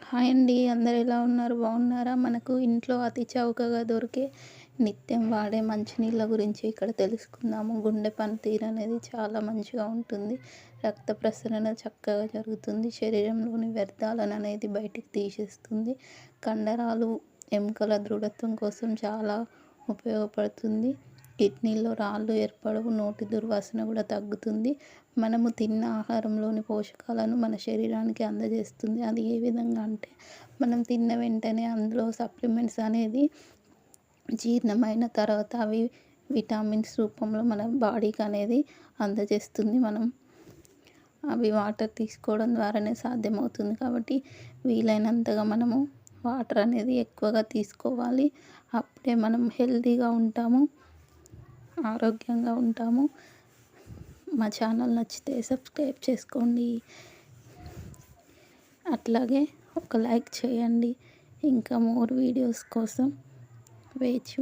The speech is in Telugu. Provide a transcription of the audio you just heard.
హాయ్ అండి. అందరూ ఎలా ఉన్నారు? బాగున్నారా? మనకు ఇంట్లో అతి చౌకగా దొరికే నిత్యం వాడే మంచినీళ్ళ గురించి ఇక్కడ తెలుసుకుందాము. గుండె పనితీరు అనేది చాలా మంచిగా ఉంటుంది. రక్త ప్రసరణ చక్కగా జరుగుతుంది. శరీరంలోని వ్యర్థాలను అనేది బయటికి తీసేస్తుంది. కండరాలు, ఎముకల దృఢత్వం కోసం చాలా ఉపయోగపడుతుంది. కిడ్నీలో రాళ్ళు ఏర్పడవు. నోటి దుర్వాసన కూడా తగ్గుతుంది. మనము తిన్న ఆహారంలోని పోషకాలను మన శరీరానికి అందజేస్తుంది. అది ఏ విధంగా అంటే, మనం తిన్న వెంటనే అందులో సప్లిమెంట్స్ అనేది జీర్ణమైన తర్వాత అవి విటమిన్స్ రూపంలో మన బాడీకి అనేది అందజేస్తుంది. మనం అవి వాటర్ తీసుకోవడం ద్వారానే సాధ్యమవుతుంది. కాబట్టి వీలైనంతగా మనము వాటర్ అనేది ఎక్కువగా తీసుకోవాలి. అప్పుడే మనం హెల్తీగా ఉంటాము, ఆరోగ్యంగా ఉంటాము. మా ఛానల్ నచ్చితే సబ్స్క్రైబ్ చేసుకోండి. అట్లాగే ఒక లైక్ చేయండి. ఇంకా మోర్ వీడియోస్ కోసం వేచి